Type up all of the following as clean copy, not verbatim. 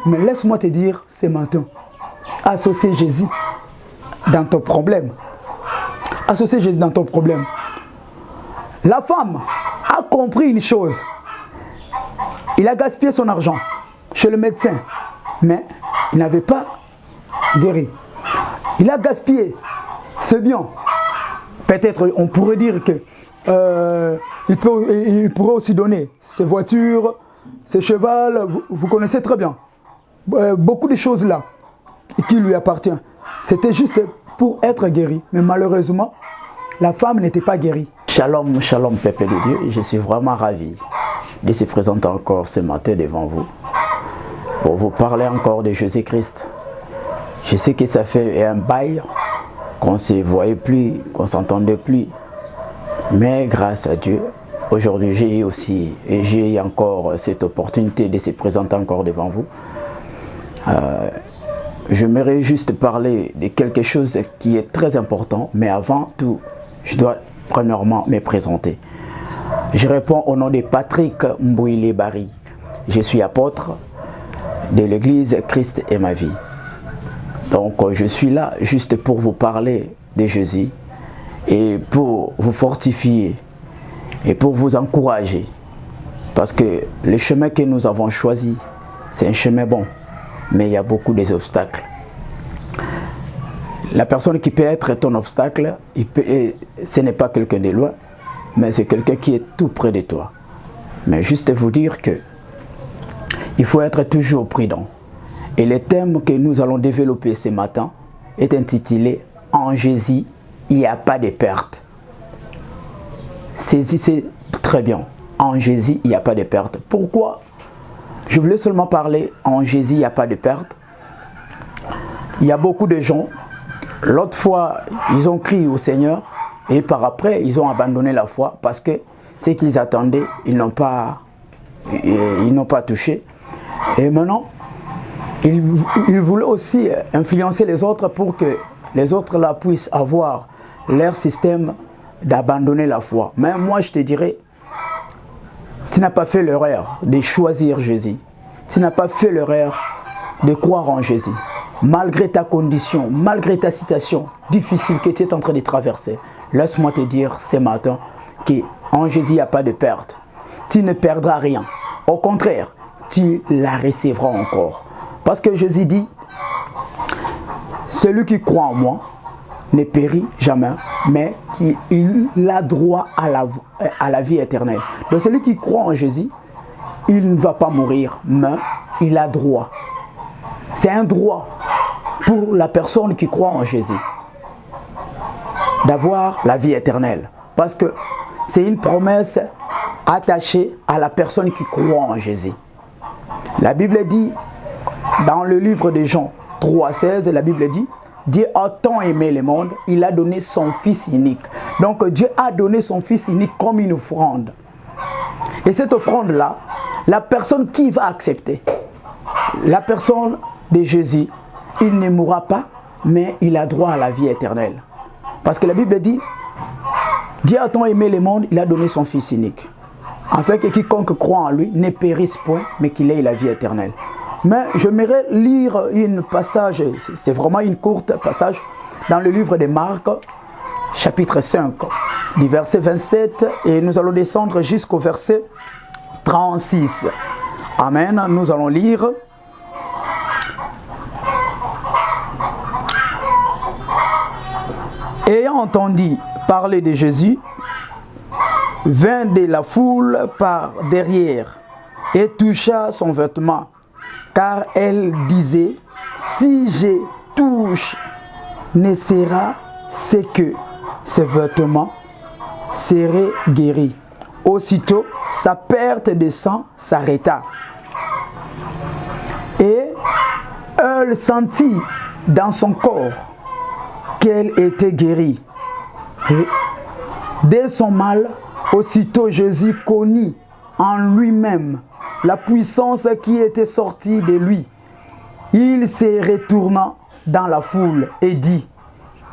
Mais laisse-moi te dire ce matin, associe Jésus dans ton problème. Associe Jésus dans ton problème. La femme a compris une chose. Il a gaspillé son argent chez le médecin, mais il n'avait pas guéri. Il a gaspillé, c'est bien. Peut-être on pourrait dire que il pourrait aussi donner ses voitures, ses chevaux, vous connaissez très bien. Beaucoup de choses là qui lui appartiennent. C'était juste pour être guéri. Mais malheureusement, la femme n'était pas guérie. Shalom, shalom, peuple de Dieu. Je suis vraiment ravi de se présenter encore ce matin devant vous pour vous parler encore de Jésus-Christ. Je sais que ça fait un bail qu'on ne se voyait plus, qu'on ne s'entendait plus. Mais grâce à Dieu, aujourd'hui j'ai encore cette opportunité de se présenter encore devant vous. J'aimerais juste parler de quelque chose qui est très important, mais avant tout, je dois premièrement me présenter. Je réponds au nom de Patrick Mbouile-Barry. Je suis apôtre de l'église Christ est ma vie. Donc je suis là juste pour vous parler de Jésus et pour vous fortifier et pour vous encourager. Parce que le chemin que nous avons choisi, c'est un chemin bon, mais il y a beaucoup d'obstacles. La personne qui peut être ton obstacle, ce n'est pas quelqu'un de loin, mais c'est quelqu'un qui est tout près de toi. Mais juste vous dire que il faut être toujours prudent. Et le thème que nous allons développer ce matin est intitulé « En Jésus, il n'y a pas de perte ». Saisissez très bien. En Jésus, il n'y a pas de perte. Pourquoi? Je voulais seulement parler « En Jésus, il n'y a pas de perte ». Il y a beaucoup de gens, l'autre fois, ils ont crié au Seigneur et par après, ils ont abandonné la foi parce que ce qu'ils attendaient, ils n'ont pas touché. Et maintenant, ils voulaient aussi influencer les autres pour que les autres là puissent avoir leur système d'abandonner la foi. Mais moi, je te dirais, tu n'as pas fait l'erreur de choisir Jésus. Tu n'as pas fait l'erreur de croire en Jésus. Malgré ta condition, malgré ta situation difficile que tu es en train de traverser, laisse-moi te dire ce matin qu'en Jésus, il n'y a pas de perte. Tu ne perdras rien. Au contraire, tu la recevras encore. Parce que Jésus dit, celui qui croit en moi ne périt jamais, mais il a droit à la vie éternelle. Donc celui qui croit en Jésus, il ne va pas mourir, mais il a droit. C'est un droit pour la personne qui croit en Jésus d'avoir la vie éternelle. Parce que c'est une promesse attachée à la personne qui croit en Jésus. La Bible dit, dans le livre de Jean 3,16, la Bible dit, Dieu a tant aimé le monde, il a donné son Fils unique. Donc Dieu a donné son Fils unique comme une offrande. Et cette offrande-là, la personne qui va accepter, la personne de Jésus, il ne mourra pas, mais il a droit à la vie éternelle. Parce que la Bible dit, Dieu a tant aimé le monde, il a donné son Fils unique. Afin que quiconque croit en lui ne périsse point, mais qu'il ait la vie éternelle. Mais j'aimerais lire un passage, c'est vraiment une courte passage, dans le livre de Marc, chapitre 5, du verset 27, et nous allons descendre jusqu'au verset 36. Amen, nous allons lire. Ayant entendu parler de Jésus, vint de la foule par derrière et toucha son vêtement, car elle disait, si je touche, ne sera ce que ce vêtement serait guéri. Aussitôt, sa perte de sang s'arrêta. Et elle sentit dans son corps qu'elle était guérie. Dès son mal, aussitôt Jésus connut en lui-même la puissance qui était sortie de lui. Il se retourna dans la foule et dit,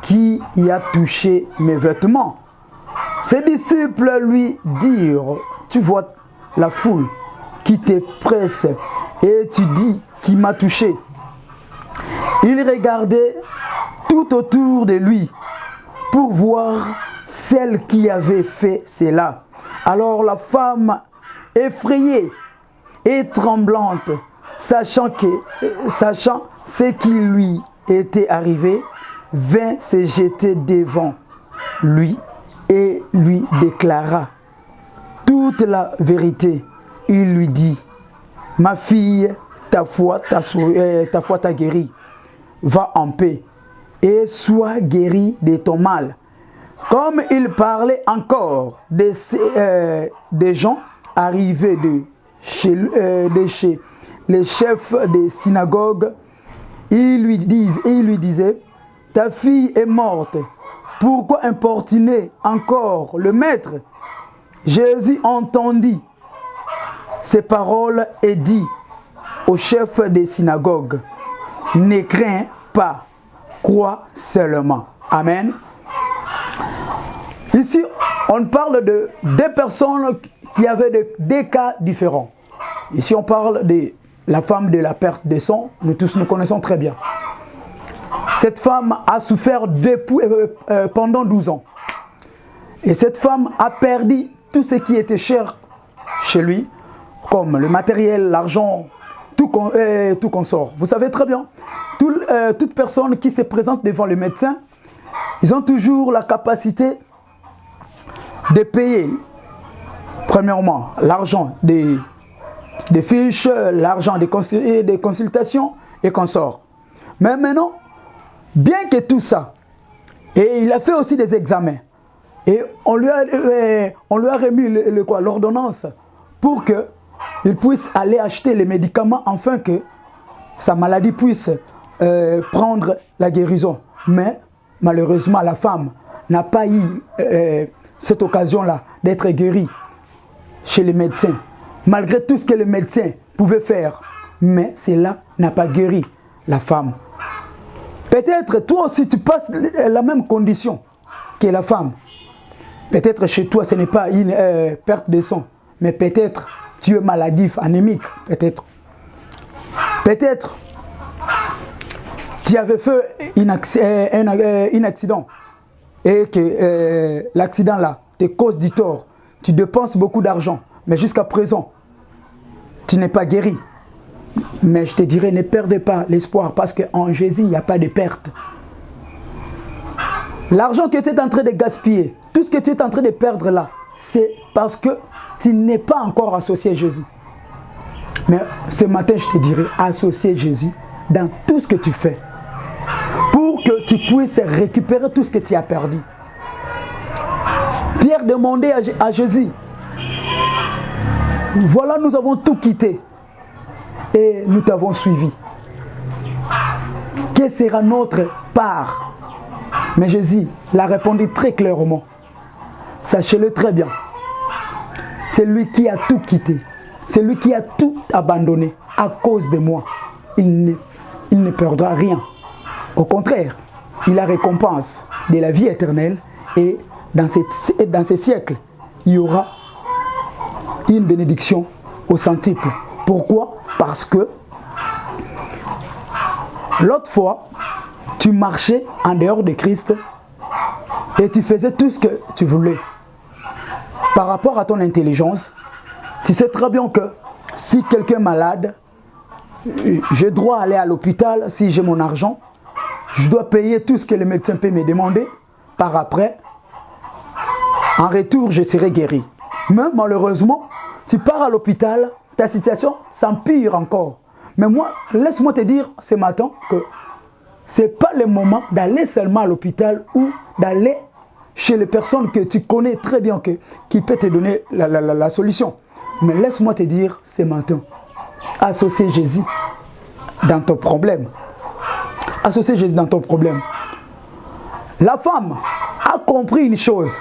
qui y a touché mes vêtements? Ses disciples lui dirent, tu vois la foule qui te presse et tu dis qui m'a touché. Il regardait tout autour de lui pour voir celle qui avait fait cela. Alors la femme, effrayée et tremblante, sachant ce qui lui était arrivé, vint se jeter devant lui et lui déclara toute la vérité. Il lui dit: ma fille, ta foi t'a guérie. Va en paix et sois guérie de ton mal. Comme il parlait encore des gens arrivés de chez les chefs des synagogues, il lui disait: ta fille est morte, pourquoi importuner encore le maître? Jésus entendit ces paroles et dit au chef des synagogues: ne crains pas, crois seulement. Amen. Ici, on parle de deux personnes qui avaient deux cas différents. Ici, on parle de la femme de la perte de sang. Nous tous nous connaissons très bien. Cette femme a souffert pendant 12 ans. Et cette femme a perdu tout ce qui était cher chez lui, comme le matériel, l'argent, tout consort. Vous savez très bien, toute personne qui se présente devant le médecin, ils ont toujours la capacité de payer, premièrement, l'argent des fiches, l'argent des consultations et consorts. Mais maintenant, bien que tout ça, et il a fait aussi des examens, et on lui a remis l'ordonnance pour qu'il puisse aller acheter les médicaments afin que sa maladie puisse prendre la guérison. Mais malheureusement, la femme n'a pas eu cette occasion-là d'être guérie chez les médecins, malgré tout ce que les médecins pouvaient faire. Mais cela n'a pas guéri la femme. Peut-être toi aussi tu passes la même condition que la femme. Peut-être chez toi ce n'est pas une perte de sang, mais peut-être tu es maladif, anémique, peut-être. Peut-être tu avais fait un accident et que l'accident là te cause du tort. Tu dépenses beaucoup d'argent, mais jusqu'à présent, tu n'es pas guéri. Mais je te dirais, ne perdez pas l'espoir parce qu'en Jésus, il n'y a pas de perte. L'argent que tu es en train de gaspiller, tout ce que tu es en train de perdre là, c'est parce que tu n'es pas encore associé à Jésus. Mais ce matin, je te dirais, associe Jésus dans tout ce que tu fais pour que tu puisses récupérer tout ce que tu as perdu. Pierre demandait à Jésus: voilà, nous avons tout quitté et nous t'avons suivi. Quelle sera notre part? Mais Jésus l'a répondu très clairement: sachez-le très bien, c'est lui qui a tout quitté, c'est lui qui a tout abandonné à cause de moi. Il ne perdra rien. Au contraire, il a récompense de la vie éternelle et dans ces siècles, il y aura une bénédiction au centuple. Pourquoi? Parce que l'autre fois, tu marchais en dehors de Christ et tu faisais tout ce que tu voulais. Par rapport à ton intelligence, tu sais très bien que si quelqu'un est malade, j'ai droit à aller à l'hôpital si j'ai mon argent. Je dois payer tout ce que le médecin peut me demander. Par après, en retour, je serai guéri. Mais malheureusement, tu pars à l'hôpital, ta situation s'empire encore. Mais moi, laisse-moi te dire ce matin que ce n'est pas le moment d'aller seulement à l'hôpital ou d'aller chez les personnes que tu connais très bien qui peuvent te donner la solution. Mais laisse-moi te dire ce matin, associe Jésus dans ton problème. Associe Jésus dans ton problème. La femme a compris une chose.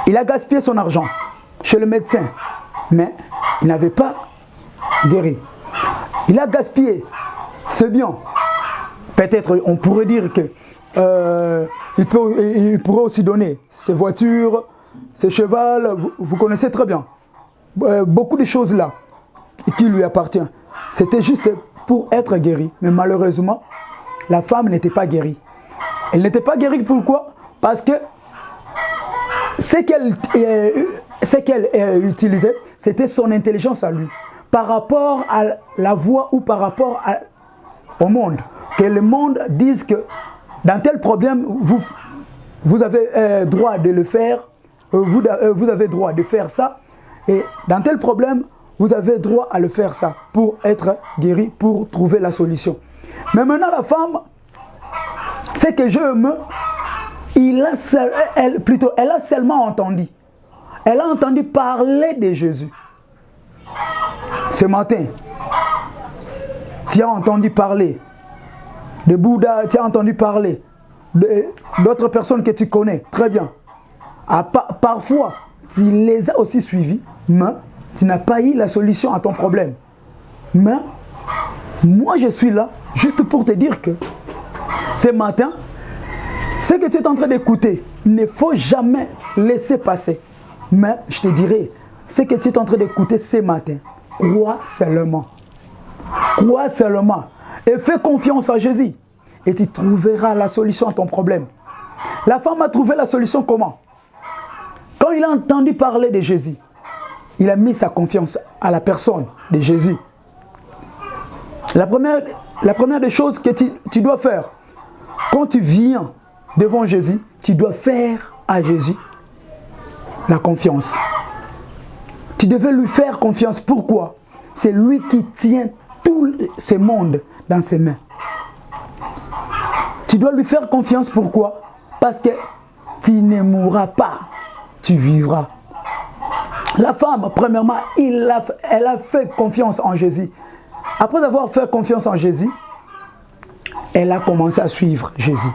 Il a gaspillé son argent chez le médecin, mais il n'avait pas guéri. Il a gaspillé, c'est bien. Peut-être on pourrait dire que il pourrait aussi donner ses voitures, ses chevaux, vous connaissez très bien. Beaucoup de choses là. qui lui appartient. C'était juste pour être guérie. Mais malheureusement, la femme n'était pas guérie. Elle n'était pas guérie pourquoi? Parce que ce qu'elle utilisait, c'était son intelligence à lui. Par rapport à la voix ou par rapport au monde. Que le monde dise que dans tel problème, vous avez droit de le faire, vous avez droit de faire ça. Et dans tel problème, vous avez droit à le faire ça pour être guéri, pour trouver la solution. Mais maintenant, la femme, c'est que elle a seulement entendu. Elle a entendu parler de Jésus. Ce matin, tu as entendu parler de Bouddha, tu as entendu parler d'autres personnes que tu connais, très bien. Parfois, tu les as aussi suivis, mais tu n'as pas eu la solution à ton problème. Mais moi, je suis là juste pour te dire que ce matin, ce que tu es en train d'écouter, il ne faut jamais laisser passer. Mais je te dirai, ce que tu es en train d'écouter ce matin, crois seulement. Crois seulement. Et fais confiance à Jésus. Et tu trouveras la solution à ton problème. La femme a trouvé la solution comment? Quand il a entendu parler de Jésus, il a mis sa confiance à la personne de Jésus. La première des choses que tu dois faire, quand tu viens devant Jésus, tu dois faire à Jésus la confiance. Tu devais lui faire confiance. Pourquoi? C'est lui qui tient tout ce monde dans ses mains. Tu dois lui faire confiance. Pourquoi? Parce que tu ne mourras pas, tu vivras. La femme, premièrement, elle a fait confiance en Jésus. Après avoir fait confiance en Jésus, elle a commencé à suivre Jésus.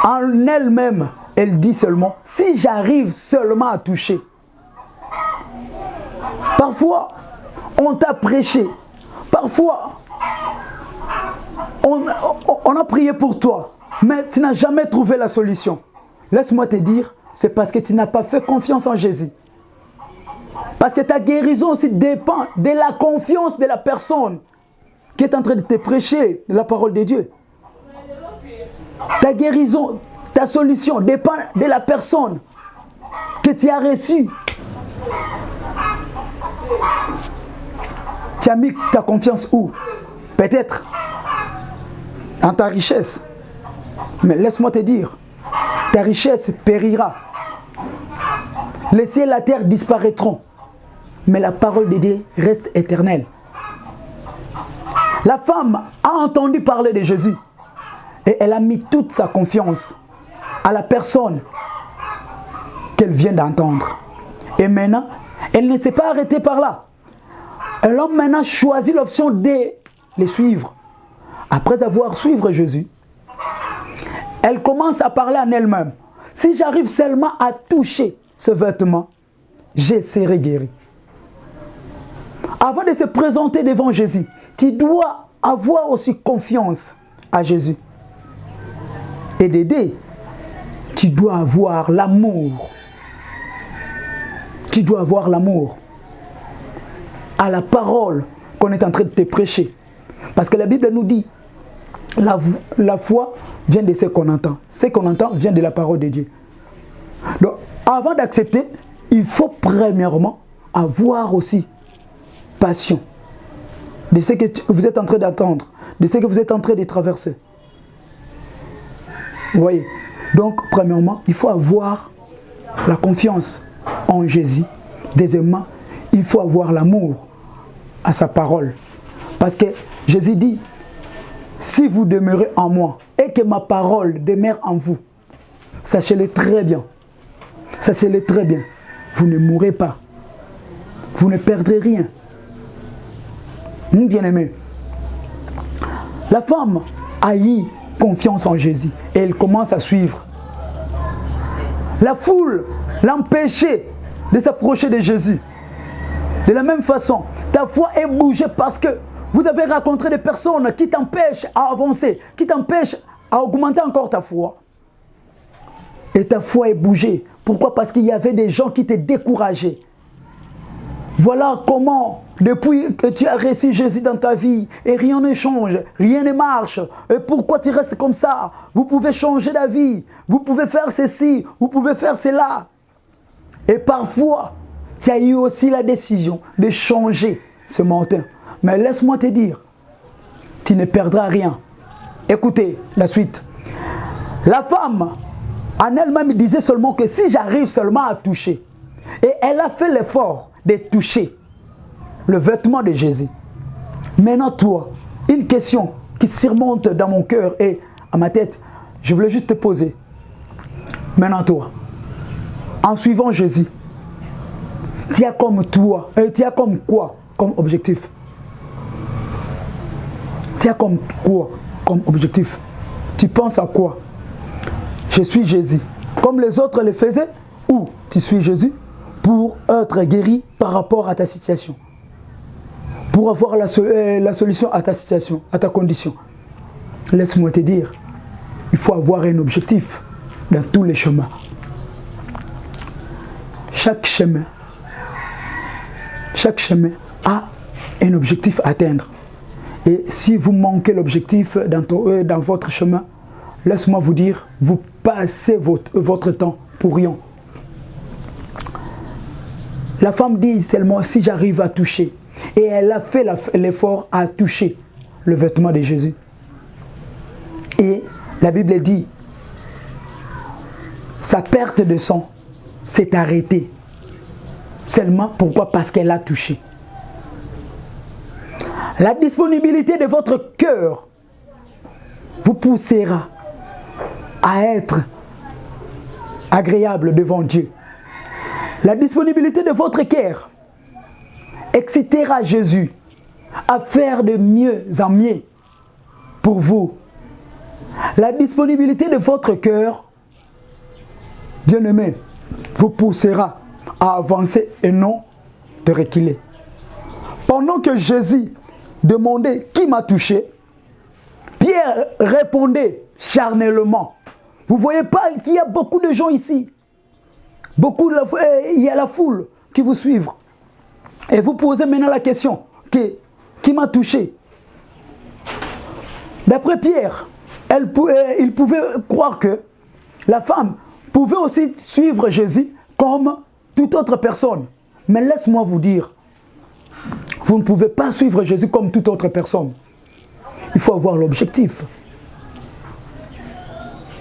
En elle-même, elle dit seulement, si j'arrive seulement à toucher. Parfois, on t'a prêché. Parfois, on a prié pour toi. Mais tu n'as jamais trouvé la solution. Laisse-moi te dire, c'est parce que tu n'as pas fait confiance en Jésus. Parce que ta guérison aussi dépend de la confiance de la personne qui est en train de te prêcher la parole de Dieu. Ta guérison, ta solution dépend de la personne que tu as reçue. Tu as mis ta confiance où? Peut-être dans ta richesse. Mais laisse-moi te dire, ta richesse périra. Le ciel et la terre disparaîtront. Mais la parole de Dieu reste éternelle. La femme a entendu parler de Jésus. Et elle a mis toute sa confiance à la personne qu'elle vient d'entendre. Et maintenant, elle ne s'est pas arrêtée par là. Elle a maintenant choisi l'option de les suivre. Après avoir suivi Jésus, elle commence à parler en elle-même. Si j'arrive seulement à toucher ce vêtement, je serai guéri. Avant de se présenter devant Jésus, tu dois avoir aussi confiance à Jésus. Et d'aider, tu dois avoir l'amour. Tu dois avoir l'amour à la parole qu'on est en train de te prêcher. Parce que la Bible nous dit, la foi vient de ce qu'on entend. Ce qu'on entend vient de la parole de Dieu. Donc, avant d'accepter, il faut premièrement avoir aussi passion de ce que vous êtes en train d'entendre, de ce que vous êtes en train de traverser. Vous voyez? Donc, premièrement, il faut avoir la confiance en Jésus. Deuxièmement, il faut avoir l'amour à sa parole. Parce que Jésus dit, si vous demeurez en moi et que ma parole demeure en vous, sachez-le très bien. Sachez-le très bien. Vous ne mourrez pas. Vous ne perdrez rien. Bien-aimé, la femme a eu confiance en Jésus et elle commence à suivre. La foule l'empêchait de s'approcher de Jésus. De la même façon, ta foi est bougée parce que vous avez rencontré des personnes qui t'empêchent à avancer, qui t'empêchent à augmenter encore ta foi. Et ta foi est bougée. Pourquoi? Parce qu'il y avait des gens qui te décourageaient. Voilà comment, depuis que tu as reçu Jésus dans ta vie, et rien ne change, rien ne marche. Et pourquoi tu restes comme ça? Vous pouvez changer d'avis, vous pouvez faire ceci, vous pouvez faire cela. Et parfois, tu as eu aussi la décision de changer ce matin. Mais laisse-moi te dire, tu ne perdras rien. Écoutez la suite. La femme, en elle-même, disait seulement que si j'arrive seulement à toucher, et elle a fait l'effort de toucher le vêtement de Jésus. Maintenant, toi, une question qui surmonte dans mon cœur et à ma tête, je voulais juste te poser. Maintenant, toi, en suivant Jésus, tu as comme toi, tu as comme quoi comme objectif? Tu as comme quoi comme objectif? Tu penses à quoi? Je suis Jésus, comme les autres le faisaient, ou tu suis Jésus pour être guéri par rapport à ta situation, pour avoir la solution à ta situation, à ta condition. Laisse-moi te dire, il faut avoir un objectif dans tous les chemins. Chaque chemin a un objectif à atteindre. Et si vous manquez l'objectif dans votre chemin, laisse-moi vous dire, vous passez votre temps pour rien. La femme dit seulement si j'arrive à toucher. Et elle a fait l'effort à toucher le vêtement de Jésus. Et la Bible dit, sa perte de sang s'est arrêtée. Seulement pourquoi? Parce qu'elle a touché. La disponibilité de votre cœur vous poussera à être agréable devant Dieu. La disponibilité de votre cœur excitera Jésus à faire de mieux en mieux pour vous. La disponibilité de votre cœur, bien-aimé, vous poussera à avancer et non de reculer. Pendant que Jésus demandait qui m'a touché, Pierre répondait charnellement. Vous ne voyez pas qu'il y a beaucoup de gens ici. Il y a la foule qui vous suivent. Et vous posez maintenant la question, qui m'a touché? D'après Pierre, il pouvait croire que la femme pouvait aussi suivre Jésus comme toute autre personne. Mais laisse-moi vous dire, vous ne pouvez pas suivre Jésus comme toute autre personne. Il faut avoir l'objectif.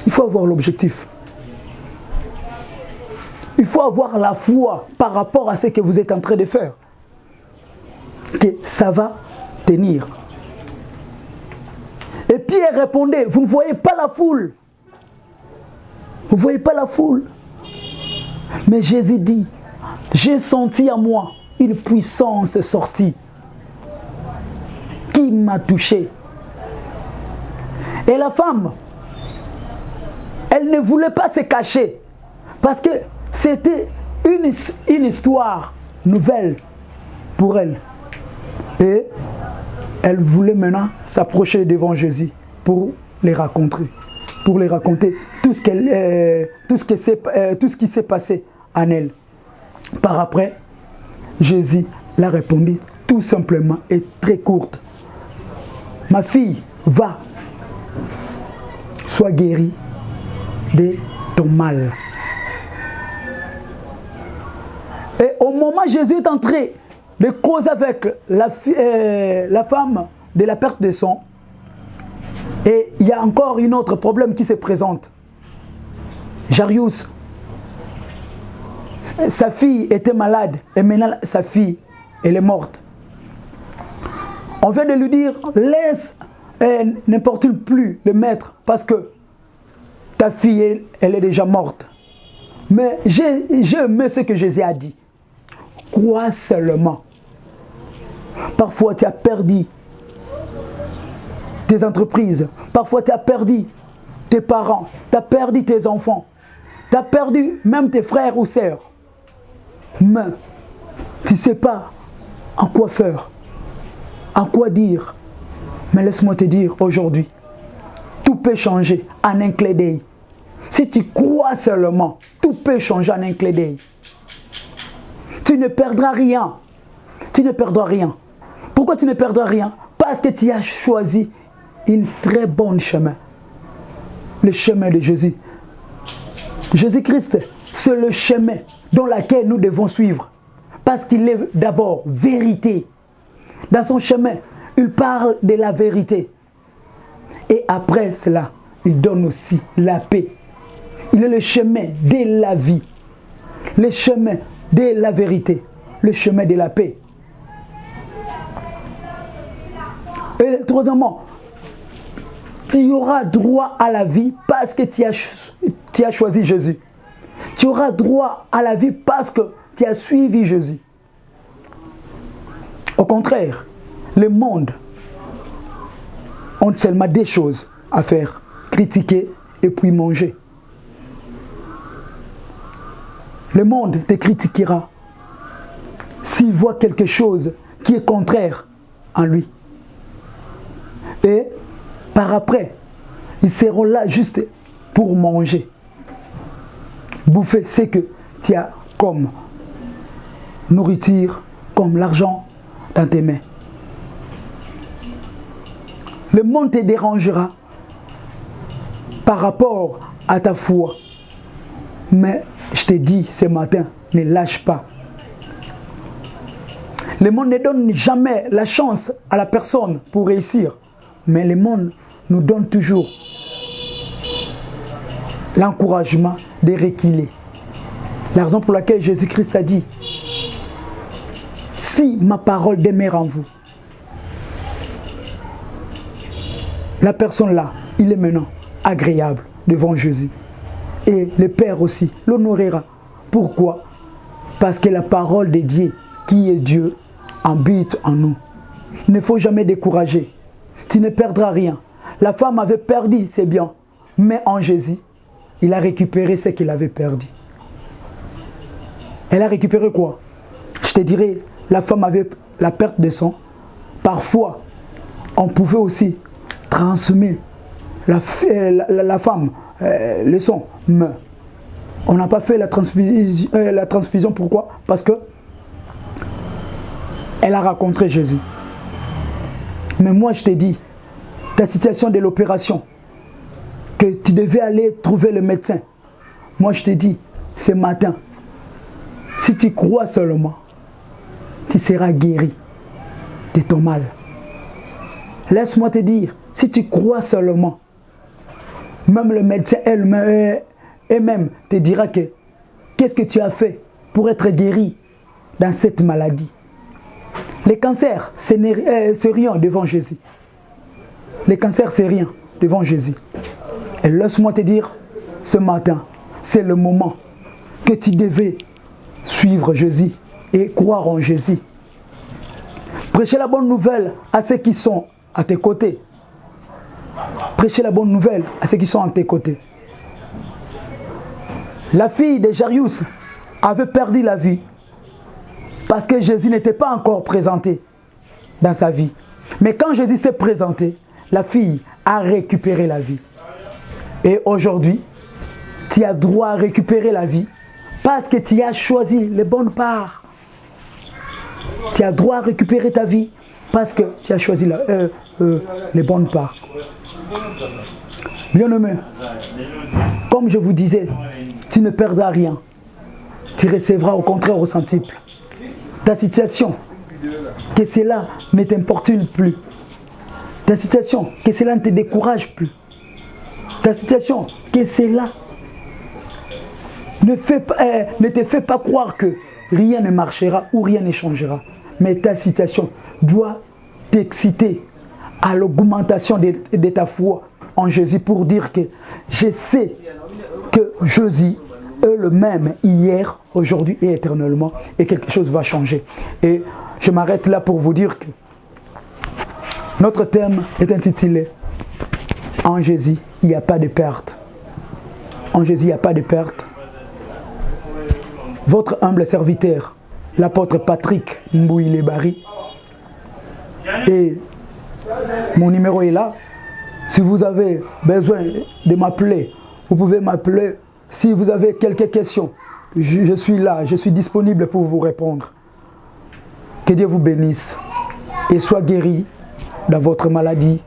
Il faut avoir l'objectif. Il faut avoir la foi par rapport à ce que vous êtes en train de faire. Que ça va tenir. Et Pierre répondait, vous ne voyez pas la foule. Vous ne voyez pas la foule. Mais Jésus dit, j'ai senti en moi une puissance sortie qui m'a touché. Et la femme, elle ne voulait pas se cacher parce que c'était une histoire nouvelle pour elle. Et elle voulait maintenant s'approcher devant Jésus pour les raconter. Pour les raconter tout ce qui s'est passé en elle. Par après, Jésus l'a répondu tout simplement et très courte. Ma fille, va, sois guérie de ton mal. Et au moment où Jésus est entré de cause avec la femme de la perte de sang, et il y a encore un autre problème qui se présente. Jairus, sa fille était malade et maintenant sa fille, elle est morte. On vient de lui dire, laisse, n'importe plus le maître parce que ta fille, elle est déjà morte. Mais j'aime ce que Jésus a dit. Crois seulement. Parfois tu as perdu tes entreprises. Parfois tu as perdu tes parents. Tu as perdu tes enfants. Tu as perdu même tes frères ou sœurs. Mais tu ne sais pas en quoi faire. En quoi dire. Mais laisse-moi te dire aujourd'hui, tout peut changer en un clin d'œil. Si tu crois seulement, tout peut changer en un clin d'œil. Tu ne perdras rien. tu ne perdras rien. Pourquoi tu ne perdras rien? Parce que tu as choisi une très bonne chemin. Le chemin de Jésus. Jésus-Christ, c'est le chemin dans lequel nous devons suivre. Parce qu'il est d'abord vérité. Dans son chemin, il parle de la vérité. Et après cela, il donne aussi la paix. Il est le chemin de la vie. Le chemin de la vérité. Le chemin de la paix. Et troisièmement, tu auras droit à la vie parce que tu as choisi Jésus. Tu auras droit à la vie parce que tu as suivi Jésus. Au contraire, le monde a seulement des choses à faire. Critiquer et puis manger. Le monde te critiquera s'il voit quelque chose qui est contraire en lui. Et par après, ils seront là juste pour manger. Bouffer ce que tu as comme nourriture, comme l'argent dans tes mains. Le monde te dérangera par rapport à ta foi. Mais je te dis ce matin, ne lâche pas. Le monde ne donne jamais la chance à la personne pour réussir. Mais le monde nous donne toujours l'encouragement de reculer. La raison pour laquelle Jésus-Christ a dit, si ma parole demeure en vous, la personne là, il est maintenant agréable devant Jésus. Et le Père aussi l'honorera. Pourquoi? Parce que la parole de Dieu, qui est Dieu, habite en nous. Il ne faut jamais décourager. Tu ne perdras rien. La femme avait perdu ses biens, mais en Jésus, il a récupéré ce qu'il avait perdu. Elle a récupéré quoi? Je te dirais, la femme avait la perte de sang. Parfois, on pouvait aussi transmettre la femme le sang, mais on n'a pas fait la transfusion. Pourquoi? Parce que elle a rencontré Jésus. Mais moi, je te dis, ta situation de l'opération, que tu devais aller trouver le médecin. Moi, je te dis, ce matin, si tu crois seulement, tu seras guéri de ton mal. Laisse-moi te dire, si tu crois seulement, même le médecin elle-même te dira que qu'est-ce que tu as fait pour être guéri dans cette maladie. Le cancer, c'est rien devant Jésus. Le cancer, c'est rien devant Jésus. Et laisse-moi te dire, ce matin, c'est le moment que tu devais suivre Jésus et croire en Jésus. Prêchez la bonne nouvelle à ceux qui sont à tes côtés. Prêchez la bonne nouvelle à ceux qui sont à tes côtés. La fille de Jairus avait perdu la vie parce que Jésus n'était pas encore présenté dans sa vie. Mais quand Jésus s'est présenté, la fille a récupéré la vie. Et aujourd'hui, tu as droit à récupérer la vie parce que tu as choisi les bonnes parts. Tu as droit à récupérer ta vie parce que tu as choisi les bonnes parts. Bien-aimé, comme je vous disais, tu ne perdras rien. Tu recevras au contraire au centuple. Ta situation, que cela ne t'importune plus. Ta situation, que cela ne te décourage plus. Ta situation, que cela ne te fait pas croire que rien ne marchera ou rien ne changera. Mais ta situation doit t'exciter à l'augmentation de ta foi en Jésus pour dire que je sais que Jésus est le même hier, aujourd'hui et éternellement et quelque chose va changer. Et je m'arrête là pour vous dire que notre thème est intitulé « En Jésus, il n'y a pas de perte ». En Jésus, il n'y a pas de perte. Votre humble serviteur, l'apôtre Patrick Mbouilé-Barry. Et mon numéro est là. Si vous avez besoin de m'appeler, vous pouvez m'appeler. Si vous avez quelques questions, je suis là, je suis disponible pour vous répondre. Que Dieu vous bénisse et soit guéri dans votre maladie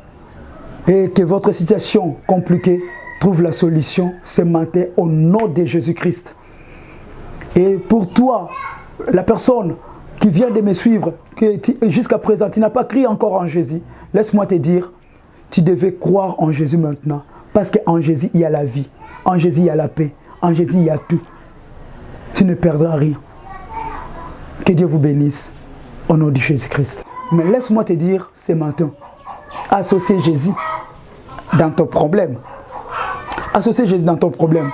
et que votre situation compliquée trouve la solution ce matin au nom de Jésus-Christ. Et pour toi, la personne qui vient de me suivre, jusqu'à présent, tu n'as pas crié encore en Jésus, laisse-moi te dire, tu devais croire en Jésus maintenant. Parce qu'en Jésus, il y a la vie. En Jésus, il y a la paix. En Jésus, il y a tout. Tu ne perdras rien. Que Dieu vous bénisse au nom de Jésus-Christ. Mais laisse-moi te dire ce matin, associe Jésus dans ton problème. Associe Jésus dans ton problème.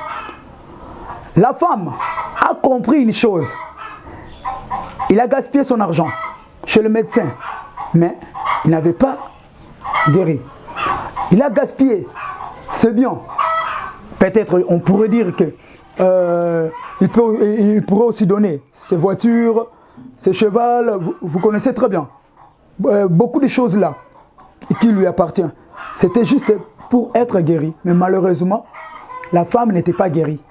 La femme a compris une chose. Il a gaspillé son argent chez le médecin, mais il n'avait pas guéri. Il a gaspillé. C'est bien. Peut-être on pourrait dire que il pourrait aussi donner ses voitures, ses chevaux, vous connaissez très bien. Beaucoup de choses là qui lui appartiennent. C'était juste pour être guéri. Mais malheureusement, la femme n'était pas guérie.